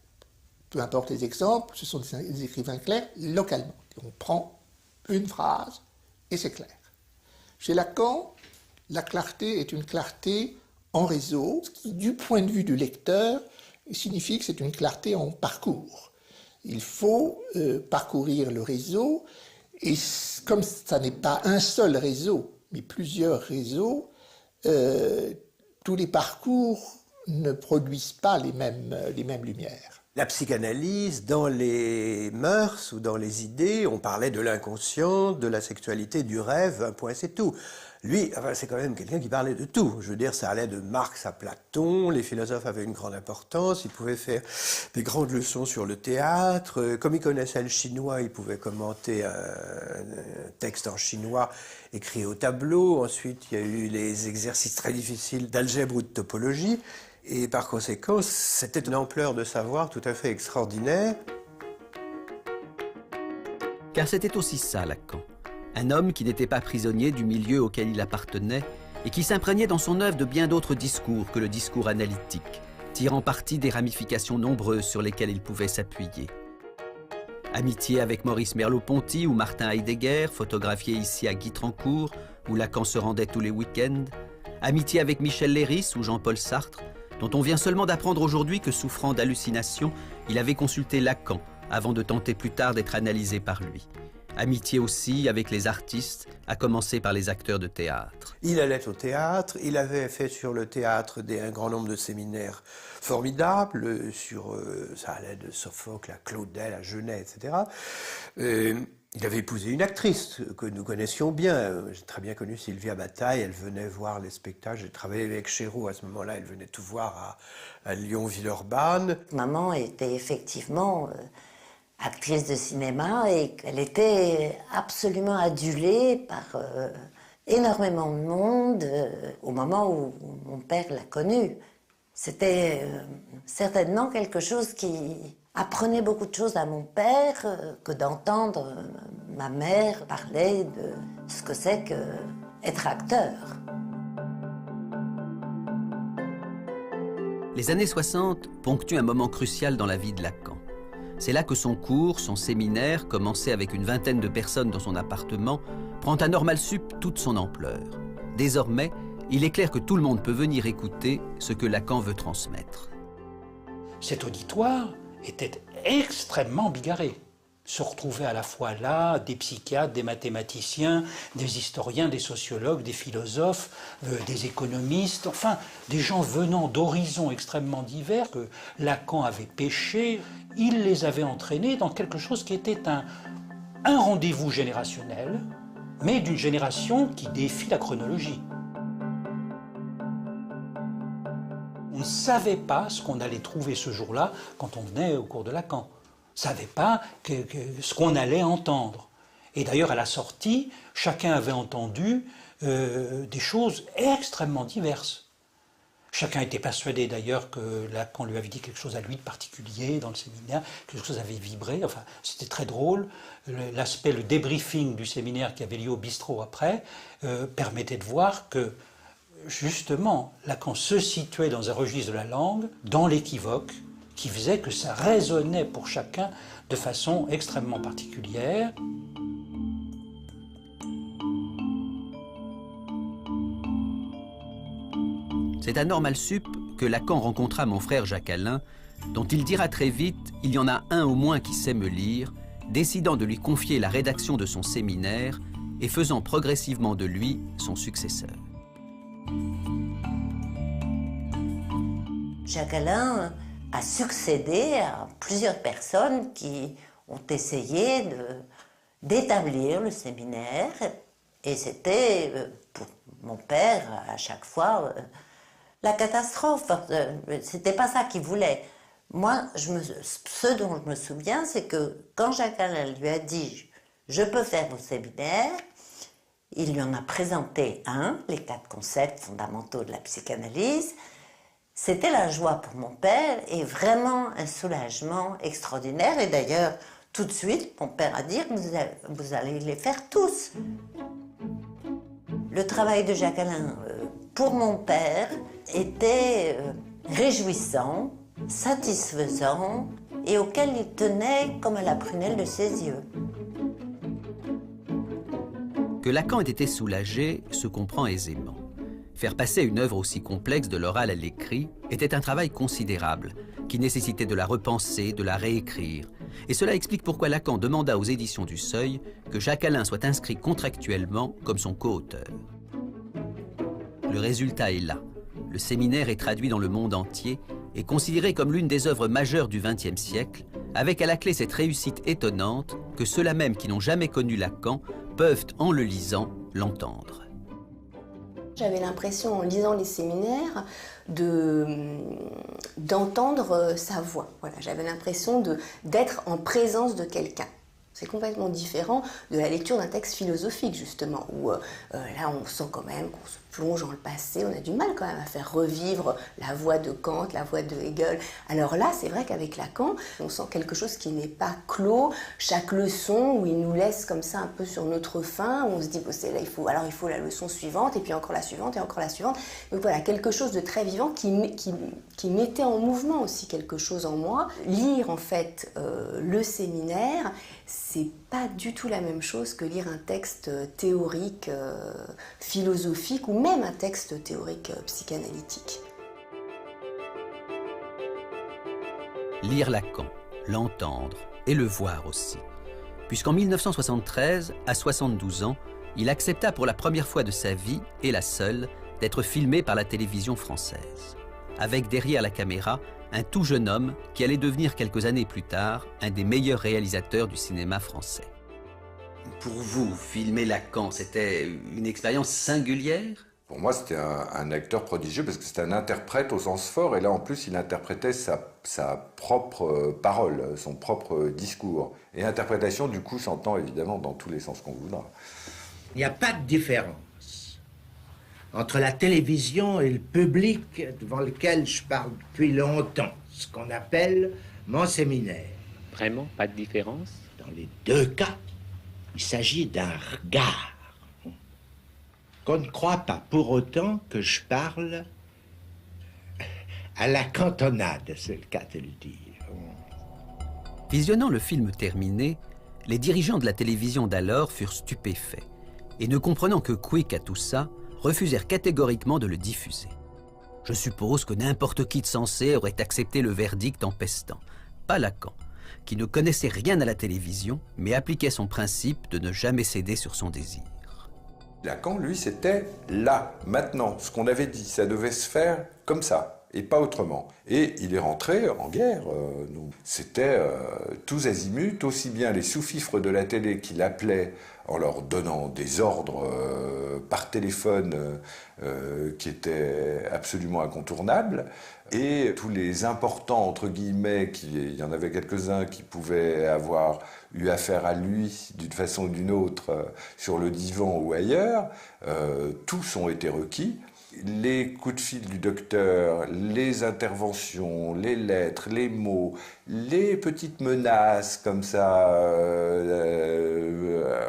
peu importe les exemples, ce sont des écrivains clairs localement. On prend une phrase et c'est clair. Chez Lacan, la clarté est une clarté en réseau, ce qui, du point de vue du lecteur, signifie que c'est une clarté en parcours. Il faut parcourir le réseau, et comme ça n'est pas un seul réseau, mais plusieurs réseaux, tous les parcours ne produisent pas les mêmes lumières. La psychanalyse, dans les mœurs ou dans les idées, on parlait de l'inconscient, de la sexualité, du rêve, un point c'est tout. Lui, enfin, c'est quand même quelqu'un qui parlait de tout. Je veux dire, ça allait de Marx à Platon, les philosophes avaient une grande importance, il pouvait faire des grandes leçons sur le théâtre. Comme il connaissait le chinois, il pouvait commenter un texte en chinois écrit au tableau. Ensuite, il y a eu les exercices très difficiles d'algèbre ou de topologie. Et par conséquent, c'était une ampleur de savoir tout à fait extraordinaire. Car c'était aussi ça, Lacan. Un homme qui n'était pas prisonnier du milieu auquel il appartenait et qui s'imprégnait dans son œuvre de bien d'autres discours que le discours analytique, tirant parti des ramifications nombreuses sur lesquelles il pouvait s'appuyer. Amitié avec Maurice Merleau-Ponty ou Martin Heidegger, photographié ici à Guitrancourt, où Lacan se rendait tous les week-ends. Amitié avec Michel Leiris ou Jean-Paul Sartre, dont on vient seulement d'apprendre aujourd'hui que, souffrant d'hallucinations, il avait consulté Lacan avant de tenter plus tard d'être analysé par lui. Amitié aussi avec les artistes, à commencer par les acteurs de théâtre. Il allait au théâtre, il avait fait sur le théâtre un grand nombre de séminaires formidables, ça allait de Sophocle à Claudel, à Genet, etc. Il avait épousé une actrice que nous connaissions bien. J'ai très bien connu Sylvia Bataille, elle venait voir les spectacles. J'ai travaillé avec Chéreau à ce moment-là, elle venait tout voir à Lyon-Villeurbanne. Maman était effectivement actrice de cinéma et elle était absolument adulée par énormément de monde au moment où mon père l'a connue. C'était certainement quelque chose qui apprenait beaucoup de choses à mon père que d'entendre ma mère parler de ce que c'est qu'être acteur. Les années 60 ponctuent un moment crucial dans la vie de Lacan. C'est là que son cours, son séminaire, commencé avec une vingtaine de personnes dans son appartement, prend à Normal Sup toute son ampleur. Désormais, il est clair que tout le monde peut venir écouter ce que Lacan veut transmettre. Cet auditoire était extrêmement bigarré. Se retrouvaient à la fois là des psychiatres, des mathématiciens, des historiens, des sociologues, des philosophes, des économistes, enfin des gens venant d'horizons extrêmement divers que Lacan avait pêchés. Il les avait entraînés dans quelque chose qui était un rendez-vous générationnel, mais d'une génération qui défie la chronologie. On ne savait pas ce qu'on allait trouver ce jour-là quand on venait au cours de Lacan. On ne savait pas ce qu'on allait entendre. Et d'ailleurs, à la sortie, chacun avait entendu des choses extrêmement diverses. Chacun était persuadé d'ailleurs que Lacan lui avait dit quelque chose à lui de particulier dans le séminaire, quelque chose avait vibré, enfin c'était très drôle. Le débriefing du séminaire qui avait lieu au bistrot après permettait de voir que justement Lacan se situait dans un registre de la langue, dans l'équivoque, qui faisait que ça résonnait pour chacun de façon extrêmement particulière. C'est à Normal Sup que Lacan rencontra mon frère Jacques-Alain, dont il dira très vite « il y en a un au moins qui sait me lire », décidant de lui confier la rédaction de son séminaire et faisant progressivement de lui son successeur. Jacques-Alain a succédé à plusieurs personnes qui ont essayé d'établir le séminaire, et c'était pour mon père à chaque fois la catastrophe. C'était pas ça qu'il voulait. Moi, ce dont je me souviens, c'est que quand Jacques-Alain lui a dit « je peux faire vos séminaires », il lui en a présenté un, les 4 concepts fondamentaux de la psychanalyse. C'était la joie pour mon père et vraiment un soulagement extraordinaire. Et d'ailleurs, tout de suite, mon père a dit « vous allez les faire tous ». Le travail de Jacques-Alain, pour mon père, était réjouissant, satisfaisant et auquel il tenait comme à la prunelle de ses yeux. Que Lacan ait été soulagé se comprend aisément. Faire passer une œuvre aussi complexe de l'oral à l'écrit était un travail considérable, qui nécessitait de la repenser, de la réécrire. Et cela explique pourquoi Lacan demanda aux éditions du Seuil que Jacques-Alain soit inscrit contractuellement comme son co-auteur. Le résultat est là. Le séminaire est traduit dans le monde entier et considéré comme l'une des œuvres majeures du XXe siècle, avec à la clé cette réussite étonnante que ceux-là même qui n'ont jamais connu Lacan peuvent, en le lisant, l'entendre. J'avais l'impression, en lisant les séminaires, d'entendre sa voix. Voilà, j'avais l'impression d'être en présence de quelqu'un. C'est complètement différent de la lecture d'un texte philosophique, justement, où là, on sent quand même qu'on se plonge dans le passé, on a du mal quand même à faire revivre la voix de Kant, la voix de Hegel. Alors là, c'est vrai qu'avec Lacan, on sent quelque chose qui n'est pas clos. Chaque leçon, où il nous laisse comme ça un peu sur notre faim, où on se dit, bon, là, il faut la leçon suivante, et puis encore la suivante, et encore la suivante. Donc voilà, quelque chose de très vivant qui mettait en mouvement aussi quelque chose en moi. Lire, en fait, le séminaire, c'est pas du tout la même chose que lire un texte théorique, philosophique, ou même un texte théorique psychanalytique. Lire Lacan, l'entendre et le voir aussi. Puisqu'en 1973, à 72 ans, il accepta pour la première fois de sa vie, et la seule, d'être filmé par la télévision française. Avec derrière la caméra, un tout jeune homme qui allait devenir quelques années plus tard un des meilleurs réalisateurs du cinéma français. Pour vous, filmer Lacan, c'était une expérience singulière ? Pour moi, c'était un acteur prodigieux parce que c'était un interprète au sens fort. Et là, en plus, il interprétait sa propre parole, son propre discours. Et interprétation, du coup, s'entend évidemment dans tous les sens qu'on voudra. Il n'y a pas de différence entre la télévision et le public devant lequel je parle depuis longtemps, ce qu'on appelle mon séminaire. Vraiment, pas de différence? Dans les deux cas, il s'agit d'un regard. Qu'on ne croit pas pour autant que je parle à la cantonade, c'est le cas de le dire. Visionnant le film terminé, les dirigeants de la télévision d'alors furent stupéfaits et, ne comprenant que quic à tout ça, refusèrent catégoriquement de le diffuser. Je suppose que n'importe qui de sensé aurait accepté le verdict en pestant. Pas Lacan, qui ne connaissait rien à la télévision, mais appliquait son principe de ne jamais céder sur son désir. Lacan, lui, c'était là, maintenant. Ce qu'on avait dit, ça devait se faire comme ça, et pas autrement. Et il est rentré en guerre. C'était tous azimuts, aussi bien les sous-fifres de la télé qui l'appelaient en leur donnant des ordres par téléphone qui étaient absolument incontournables, et tous les importants, entre guillemets, il y en avait quelques-uns qui pouvaient avoir eu affaire à lui d'une façon ou d'une autre sur le divan ou ailleurs, tous ont été requis. Les coups de fil du docteur, les interventions, les lettres, les mots, les petites menaces comme ça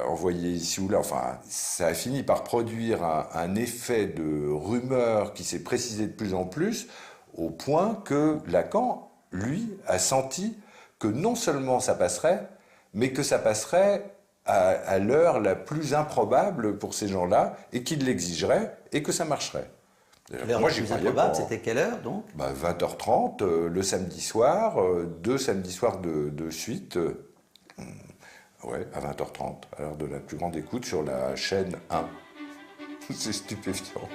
envoyées ici ou là, enfin, ça a fini par produire un effet de rumeur qui s'est précisé de plus en plus, au point que Lacan, lui, a senti que non seulement ça passerait, mais que ça passerait à l'heure la plus improbable pour ces gens-là, et qu'ils l'exigeraient, et que ça marcherait. L'heure la plus improbable, c'était quelle heure donc? 20h30, le samedi soir, 2 samedis soirs de suite, ouais, à 20h30, à l'heure de la plus grande écoute sur la chaîne 1. C'est stupéfiant.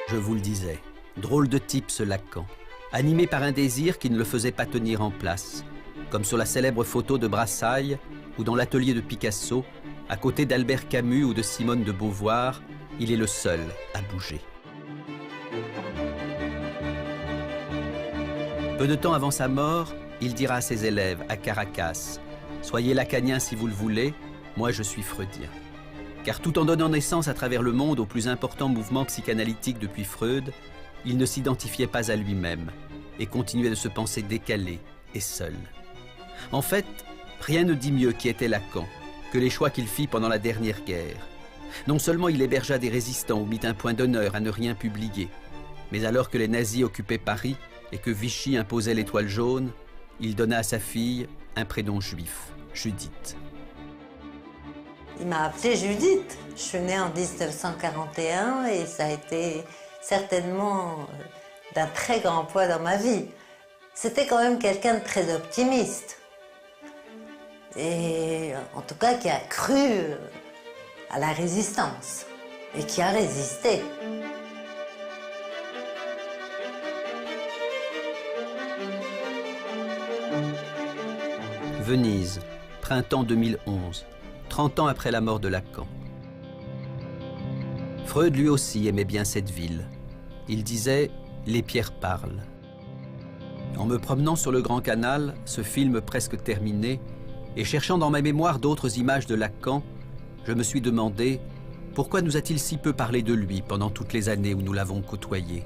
Je vous le disais, drôle de type ce Lacan, animé par un désir qui ne le faisait pas tenir en place, comme sur la célèbre photo de Brassailles ou dans l'atelier de Picasso, à côté d'Albert Camus ou de Simone de Beauvoir, il est le seul à bouger. Peu de temps avant sa mort, il dira à ses élèves à Caracas « Soyez lacanien si vous le voulez, moi je suis freudien ». Car tout en donnant naissance à travers le monde au plus important mouvement psychanalytique depuis Freud, il ne s'identifiait pas à lui-même et continuait de se penser décalé et seul. En fait, rien ne dit mieux qui était Lacan que les choix qu'il fit pendant la dernière guerre. Non seulement il hébergea des résistants ou mit un point d'honneur à ne rien publier, mais alors que les nazis occupaient Paris et que Vichy imposait l'étoile jaune, il donna à sa fille un prénom juif, Judith. Il m'a appelée Judith. Je suis née en 1941 et ça a été certainement d'un très grand poids dans ma vie. C'était quand même quelqu'un de très optimiste. Et en tout cas qui a cru à la résistance et qui a résisté. Venise, printemps 2011, 30 ans après la mort de Lacan. Freud lui aussi aimait bien cette ville. Il disait « Les pierres parlent ». En me promenant sur le Grand Canal, ce film presque terminé, et cherchant dans ma mémoire d'autres images de Lacan, je me suis demandé pourquoi nous a-t-il si peu parlé de lui pendant toutes les années où nous l'avons côtoyé?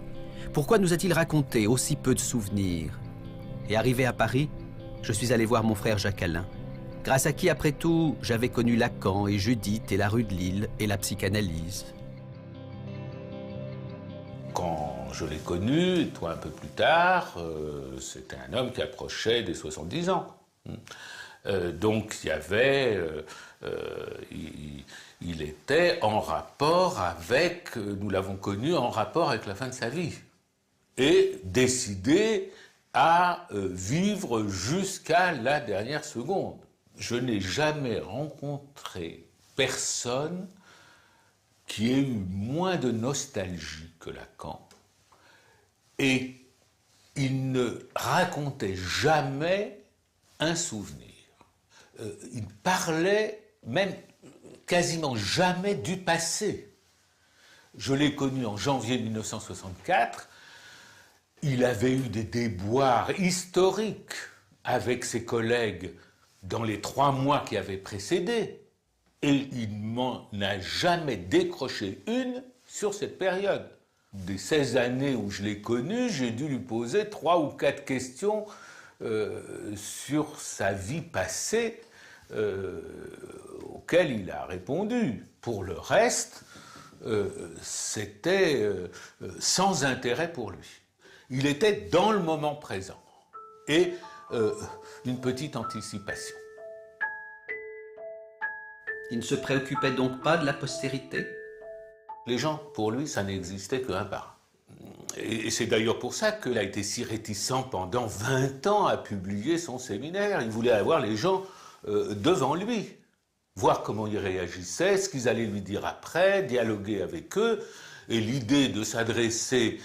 Pourquoi nous a-t-il raconté aussi peu de souvenirs? Et arrivé à Paris, je suis allé voir mon frère Jacques-Alain, grâce à qui, après tout, j'avais connu Lacan et Judith et la rue de Lille et la psychanalyse. Quand je l'ai connu, toi un peu plus tard, c'était un homme qui approchait des 70 ans. Donc il y avait, il était en rapport avec, nous l'avons connu, en rapport avec la fin de sa vie. Et décidé à vivre jusqu'à la dernière seconde. Je n'ai jamais rencontré personne qui ait eu moins de nostalgie que Lacan. Et il ne racontait jamais un souvenir. Il parlait même quasiment jamais du passé. Je l'ai connu en janvier 1964. Il avait eu des déboires historiques avec ses collègues dans les 3 mois qui avaient précédé. Et il m'en a jamais décroché une sur cette période. Des 16 années où je l'ai connu, j'ai dû lui poser 3 ou 4 questions sur sa vie passée auxquelles il a répondu. Pour le reste, c'était sans intérêt pour lui. Il était dans le moment présent et une petite anticipation. Il ne se préoccupait donc pas de la postérité? Les gens, pour lui, ça n'existait qu'un par un. Et c'est d'ailleurs pour ça qu'il a été si réticent pendant 20 ans à publier son séminaire. Il voulait avoir les gens devant lui, voir comment ils réagissaient, ce qu'ils allaient lui dire après, dialoguer avec eux. Et l'idée de s'adresser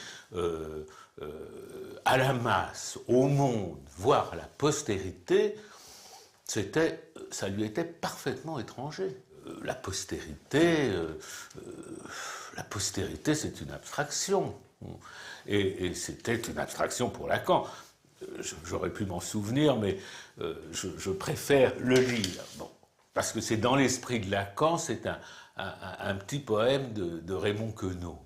à la masse, au monde, voire à la postérité, ça lui était parfaitement étranger. La postérité, c'est une abstraction. Et c'était une abstraction pour Lacan. J'aurais pu m'en souvenir, mais je préfère le lire. Bon, parce que c'est dans l'esprit de Lacan, c'est un petit poème de Raymond Queneau,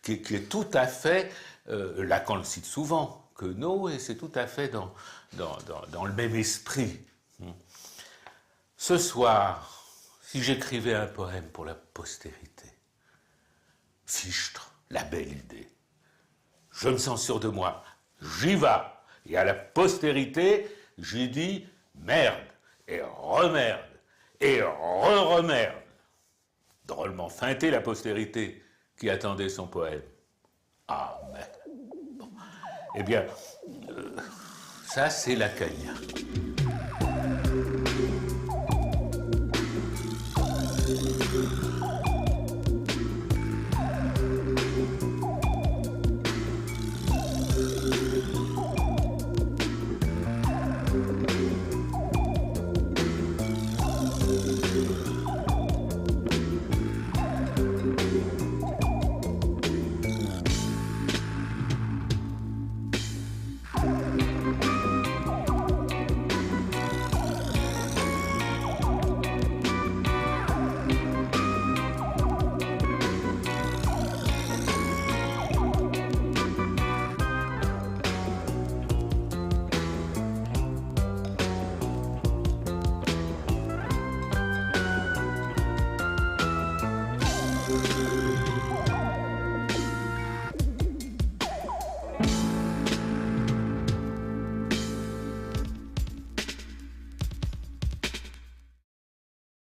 qui est tout à fait, Lacan le cite souvent, Queneau, et c'est tout à fait dans le même esprit. Ce soir, si j'écrivais un poème pour la postérité, Fichtre, la belle idée. Je me sens sûr de moi, j'y vais. Et à la postérité, j'ai dit merde, et remerde, et re-remerde. Drôlement feinté la postérité, qui attendait son poème. Ah, mais... Bon. Eh bien, ça, c'est lacanien.